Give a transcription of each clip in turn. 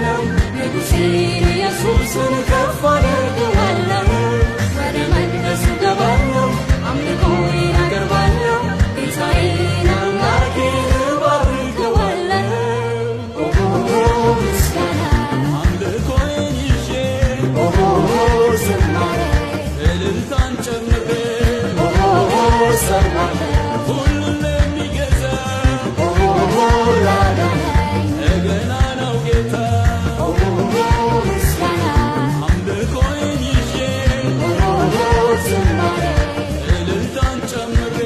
አከብረዋለሁ ንጉሴን ኢየሱስን ከፍ አደርገዋለሁ ወደ መቅደሱ ገባለሁ አምልኮዬን አቀርባለሁ ጌታዬን አምላኬን እባርከዋለሁ ምስጋና አምልኮዬን ይዤ ዝማሬ እልልታን ጨምሬ ሰማለሁ ሁሉን ለሚገዛ ላዳነኝ ለገናናው ጌታ ምስጋና አምልኮዬን ይዤ ዝማሬ እልልታን ጨምሬ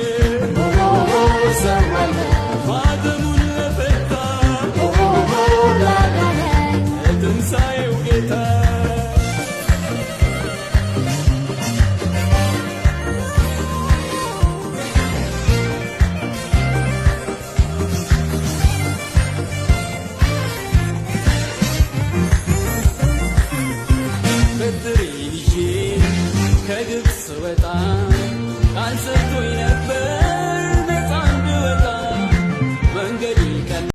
ሰማለሁ ማተሙን ለፈታ ላዳነኝ ለትንሣኤው ጌታ በትሬን ይዤ ከግብፅ ስወጣ